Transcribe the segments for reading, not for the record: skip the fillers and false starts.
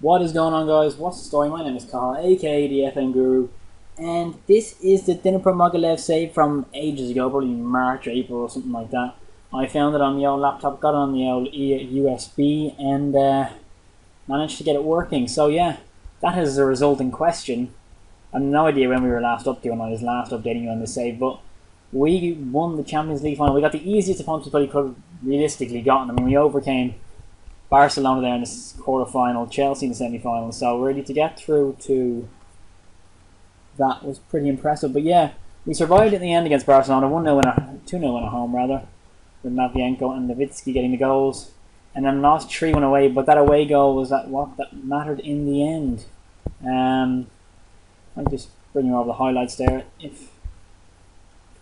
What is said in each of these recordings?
What is going on, guys? What's the story? My name is Carl, aka the FM Guru, and this is the Dnipro Mogilev save from ages ago, probably March, April, or something like that. I found it on the old laptop, got it on the old USB, and managed to get it working. So yeah, that is the result in question. I have no idea when we were last up to when I was last updating you on the save, but we won the Champions League final. We got the easiest opponents we probably could have realistically gotten. I mean, we overcame Barcelona there in the quarter-final, Chelsea in the semi-final, so really to get through to that was pretty impressive. But yeah, we survived in the end against Barcelona, 1-0 2-0 at home rather, with Matvienko and Levitsky getting the goals, and then lost 3-1 away, but that away goal was what mattered in the end. I'll just bring you all the highlights there, if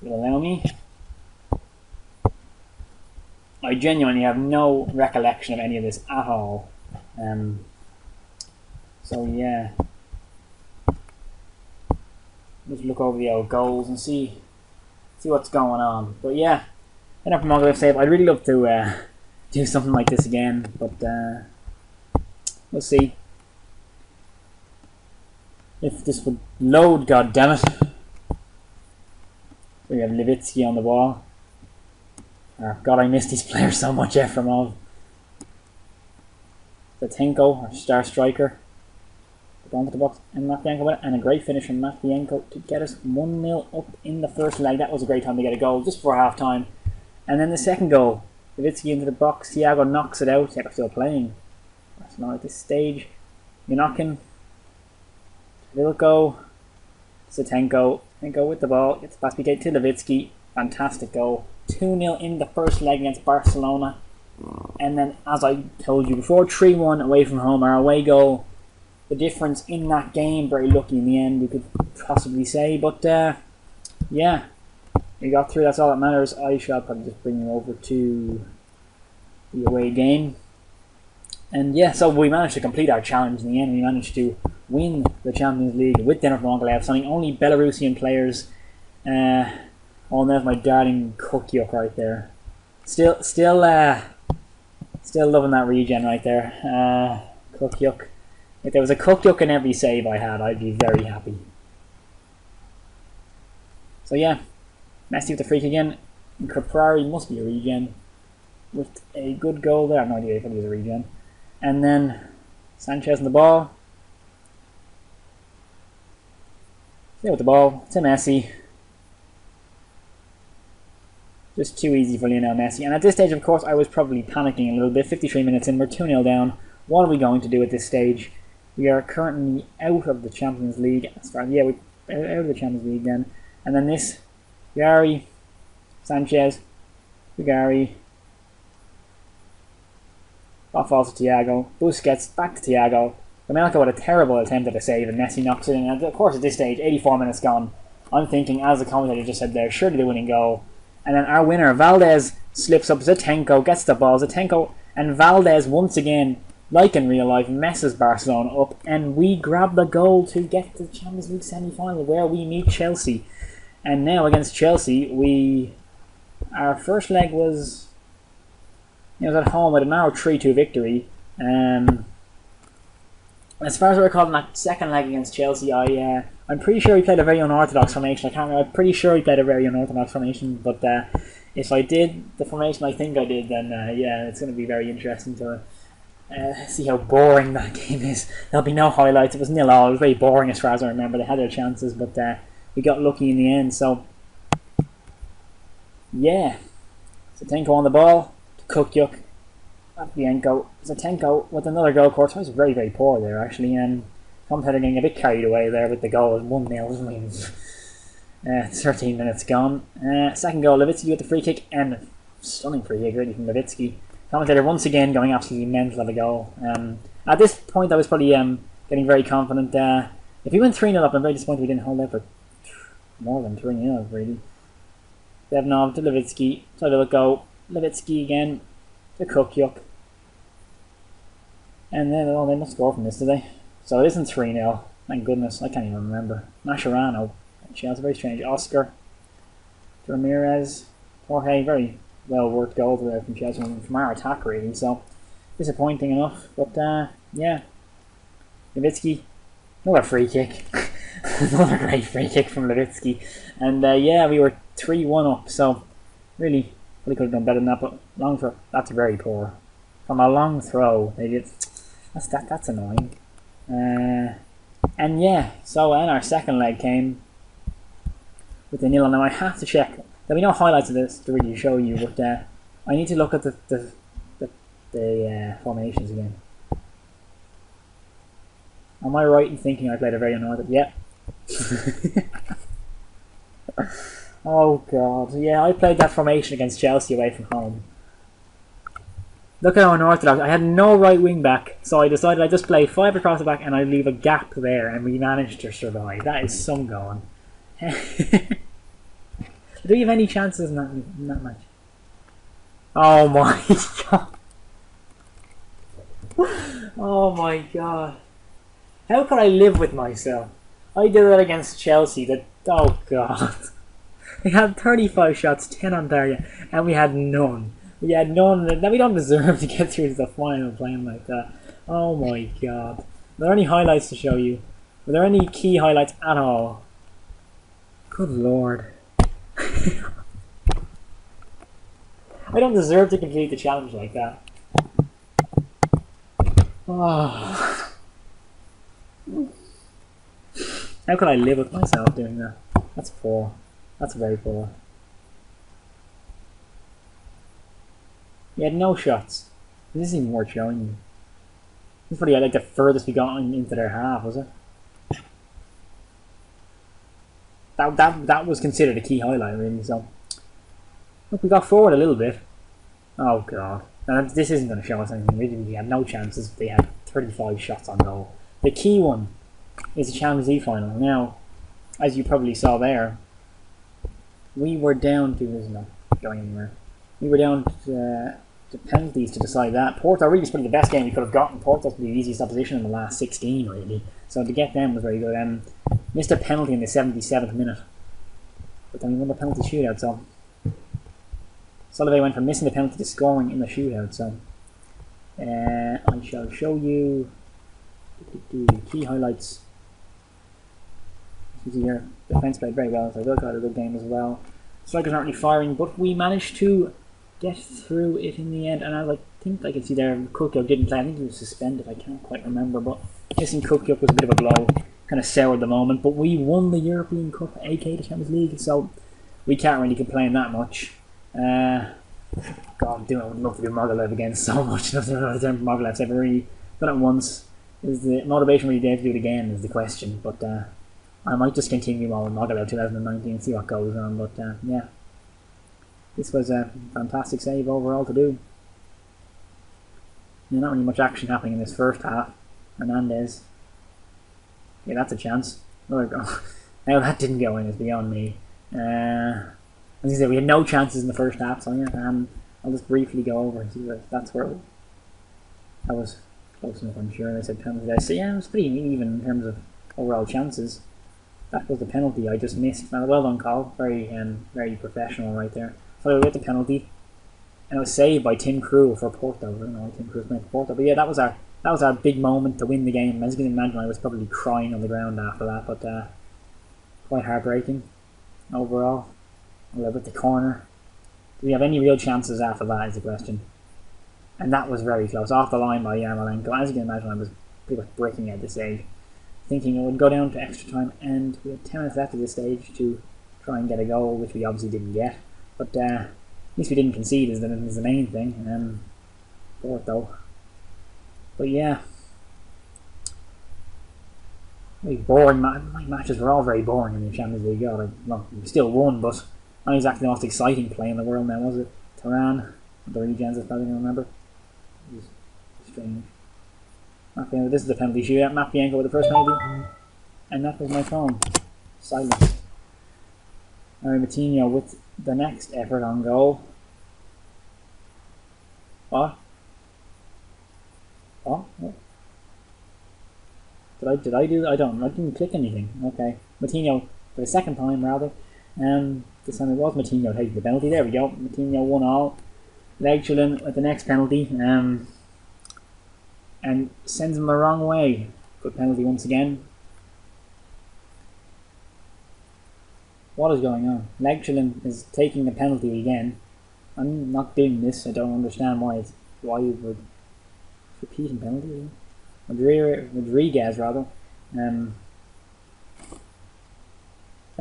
you'll allow me. I genuinely have no recollection of any of this at all. So yeah, just look over the old goals and see what's going on. But yeah, enough from Mogilev save. I'd really love to do something like this again, but we'll see if this would load. God damn it! We have Levitsky on the ball. God, I miss these players so much. Efremov, Zatenko, our star striker, down to the box, and Matvienko with it, and a great finish from Matvienko to get us 1-0 up in the first leg. That was a great time to get a goal just before half time. And then the second goal, Levitsky into the box, Thiago knocks it out. Thiago still playing. That's not at this stage. Yanokin, Vilko, Zatenko with the ball, gets past PK to Levitsky. Fantastic goal. 2-0 in the first leg against Barcelona. And then, as I told you before, 3-1 away from home. Our away goal, the difference in that game, very lucky in the end, we could possibly say. But yeah, we got through. That's all that matters. I shall probably just bring you over to the away game. And yeah, so we managed to complete our challenge in the end. We managed to win the Champions League with Dnipro Mogilev, signing only Belarusian players. Oh, there's my darling Kuchyuk right there. Still loving that regen right there. Kuchyuk. If there was a Kuchyuk in every save I had, I'd be very happy. So yeah, Messi with the free kick again. And Caprari must be a regen with a good goal there. I have no idea if it was a regen. And then Sanchez on the ball. Stay with the ball to Messi. Just too easy for Lionel Messi. And at this stage, of course, I was probably panicking a little bit. 53 minutes in, we're 2-0 down. What are we going to do at this stage? We are currently out of the Champions League. Yeah, we're out of the Champions League then. And then this, Gary, Sanchez, Gary. Ball falls to Thiago. Busquets, back to Thiago. Gamelka with a terrible attempt at a save, and Messi knocks it in. And of course, at this stage, 84 minutes gone. I'm thinking, as the commentator just said there, surely the winning goal. And then our winner, Valdez, slips up. Zatenko gets the ball. Zatenko and Valdez, once again, like in real life, messes Barcelona up. And we grab the goal to get to the Champions League semi-final, where we meet Chelsea. And now against Chelsea, our first leg was, at home with a narrow 3-2 victory. As far as I recall, in that second leg against Chelsea, I'm pretty sure we played a very unorthodox formation. I can't remember. I'm pretty sure we played a very unorthodox formation. But if I did the formation I think I did, then yeah, it's going to be very interesting to see how boring that game is. There'll be no highlights. It was 0-0. It was very boring as far as I remember. They had their chances, but we got lucky in the end. So yeah, Zatenko on the ball to Kuchyuk. Matvienko, Zatenko with another goal. Of course, I was very, very poor there actually, and commentator getting a bit carried away there with the goal. 1-0. 13 minutes gone. Second goal, Levitsky with the free kick, and a stunning free kick really from Levitsky. Commentator once again going absolutely mental at the goal. At this point, I was probably getting very confident. If we went 3-0 up, I'm very disappointed we didn't hold out for more than 3-0 really. Devnov to Levitsky, so they'll go. Levitsky again to Kuchyuk. And then, oh, they must score from this, do they? So it isn't 3-0. Thank goodness, I can't even remember. Mascherano. Chelsea, very strange. Oscar. Ramirez. Jorge, very well worked goal there from Chelsea, from our attack really. So disappointing enough. But yeah. Levitsky, another free kick. Another great free kick from Levitsky. And yeah, we were 3-1 up, so really could have done better than that, but long throw, that's very poor. From a long throw, they did. That's annoying. And yeah, so then our second leg came with the nil. Now I have to check. There'll be no highlights of this to really show you, but I need to look at the formations again. Am I right in thinking I played a very unorthodox? Yep. Oh god, yeah, I played that formation against Chelsea away from home. Look how unorthodox. I had no right wing back, so I decided I'd just play 5 across the back and I'd leave a gap there, and we managed to survive. That is some going. Do you have any chances in that match? Oh my god. Oh my god. How could I live with myself? I did that against Chelsea. Oh god. We had 35 shots, 10 on target, and we had none. We had none. Now we don't deserve to get through to the final playing like that. Oh my god. Are there any highlights to show you? Were there any key highlights at all? Good lord. I don't deserve to complete the challenge like that. Oh. How could I live with myself doing that? That's poor. That's very poor. You had no shots. This isn't even worth showing you. This is probably like the furthest we got into their half, was it? That was considered a key highlight, really. So look, we got forward a little bit. Oh god! Now this isn't going to show us anything. Really, we had no chances. They had 35 shots on goal. The key one is the Champions League final. Now, as you probably saw there, we were down to. This is not going anywhere. We were down to penalties to decide that. Porto really was probably the best game we could have gotten. Porto's the easiest opposition in the last 16, really. So to get them was very good. Missed a penalty in the 77th minute, but then we won the penalty shootout. So Solivay went from missing the penalty to scoring in the shootout. So I shall show you the key highlights. You see here, defence played very well. So I got a good game as well. Strikers aren't really firing, but we managed to get through it in the end. And I think I can see there Kuchyuk didn't play. I think he was suspended. I can't quite remember, but missing Kuchyuk was a bit of a blow. Kind of soured the moment, but we won the European Cup, aka the Champions League, so we can't really complain that much. God, I would love to do Mogilev again so much. Nothing about the term for Mogilev's ever really done it once. Is the motivation really there to do it again is the question, but I might just continue on with Mogilev 2019 and see what goes on, but yeah. This was a fantastic save overall to do. Not really much action happening in this first half. Hernandez. Yeah, that's a chance. Another goal. Now that didn't go in is beyond me. As I said, we had no chances in the first half, so yeah, I'll just briefly go over and see where that's where that was close enough, I'm sure. I said penalty there. So yeah, it was pretty even in terms of overall chances. That was the penalty I just missed. Well done, call. Very professional right there. So we got the penalty, and it was saved by Tim Krul for Porto. I don't know why Tim Krul's playing for Porto, but yeah, that was our big moment to win the game. As you can imagine, I was probably crying on the ground after that, but quite heartbreaking overall. A little bit the corner. Do we have any real chances after that is the question. And that was very close, off the line by Yarmolenko. As you can imagine, I was pretty much breaking at this stage, thinking it would go down to extra time, and we had 10 minutes left at this stage to try and get a goal, which we obviously didn't get. But at least we didn't concede is the main thing. Porto. But yeah, very boring. My matches were all very boring in the Champions League. Well, we still won, but not exactly the most exciting play in the world now, was it? Tehran, the regens, I probably don't remember. It was strange. This is the penalty shootout. Matvienko with the first penalty, and that was my phone. Silence. Matinho with the next effort on goal. What? Oh, what? Did I do? I didn't click anything. Okay, Matinho for the second time rather. This time it was Matinho taking the penalty. There we go. Matinho 1-all. Legulin with the next penalty. And sends him the wrong way. Good penalty once again. What is going on? Legchilin is taking the penalty again. I'm not doing this. I don't understand why you would repeating penalty. Rodriguez rather. They're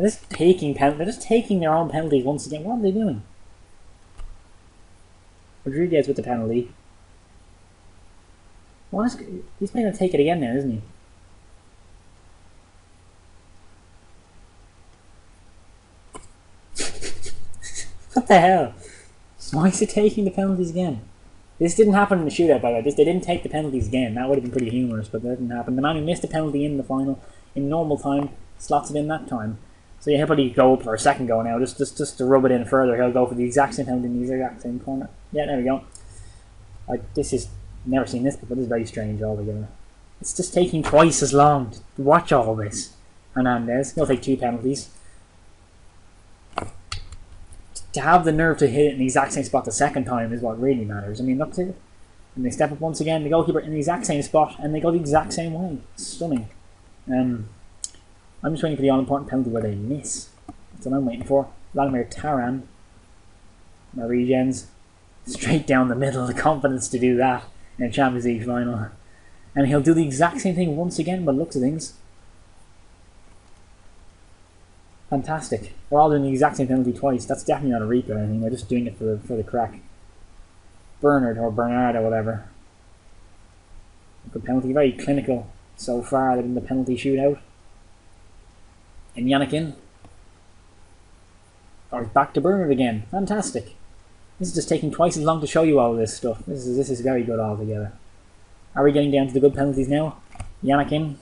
just taking their own penalties once again. What are they doing? Rodriguez with the penalty. He's going to take it again now, isn't he? What the hell? Why is he taking the penalties again? This didn't happen in the shootout, by the way. They didn't take the penalties again. That would have been pretty humorous, but that didn't happen. The man who missed the penalty in the final, in normal time, slots it in that time. So he'll probably go up for a second goal now, just to rub it in further. He'll go for the exact same penalty in the exact same corner. Yeah, there we go. This is... Never seen this before. This is very strange altogether. It's just taking twice as long to watch all this. Hernandez, he'll take 2 penalties. To have the nerve to hit it in the exact same spot the second time is what really matters. I mean, that's it. And they step up once again, the goalkeeper in the exact same spot, and they go the exact same way. It's stunning. I'm just waiting for the all-important penalty where they miss. That's what I'm waiting for. Vladimir Taran. Marigens. Straight down the middle, the confidence to do that in a Champions League final. And he'll do the exact same thing once again by the looks of things. Fantastic. They're all doing the exact same penalty twice. That's definitely not a replay or anything. They're just doing it for the crack. Bernard or whatever. Good penalty. Very clinical so far in the penalty shootout. And Yannickin. Or back to Bernard again. Fantastic. This is just taking twice as long to show you all this stuff. This is very good altogether. Are we getting down to the good penalties now? Yannickin.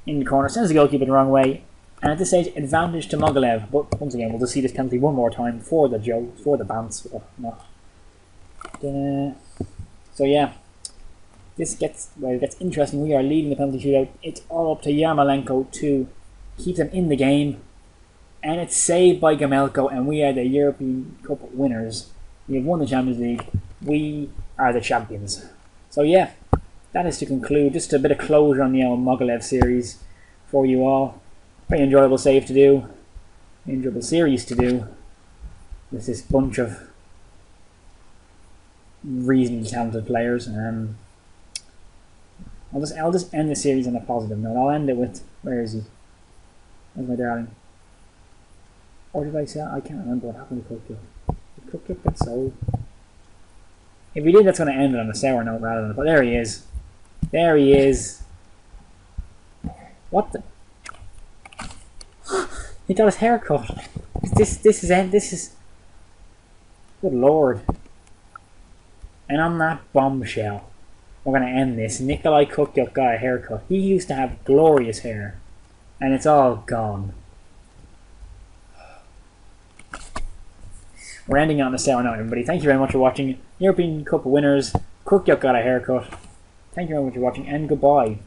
In the corner. Sends the goalkeeper the wrong way. And at this stage, advantage to Mogilev. But once again, we'll just see this penalty one more time for the bounce. Or not. So yeah. This gets interesting. We are leading the penalty shootout. It's all up to Yarmolenko to keep them in the game. And it's saved by Gamelko, and we are the European Cup winners. We have won the Champions League. We are the champions. So yeah, that is to conclude. Just a bit of closure on the Mogilev series for you all. Very enjoyable save to do. Enjoyable series to do. With this bunch of reasonably talented players. I'll just end the series on a positive note. I'll end it with... Where is he? Where's my darling? Or did I say? I can't remember what happened to Kuchyuk. Did Kuchyuk get sold? If he did, that's going to end it on a sour note rather than... But there he is. There he is. What the... He got his hair cut. This is... Good lord. And on that bombshell, we're going to end this. Nikolai Kuchyuk got a haircut. He used to have glorious hair. And it's all gone. We're ending on a sour note, everybody. Thank you very much for watching. European Cup winners. Kuchyuk got a haircut. Thank you very much for watching, and goodbye.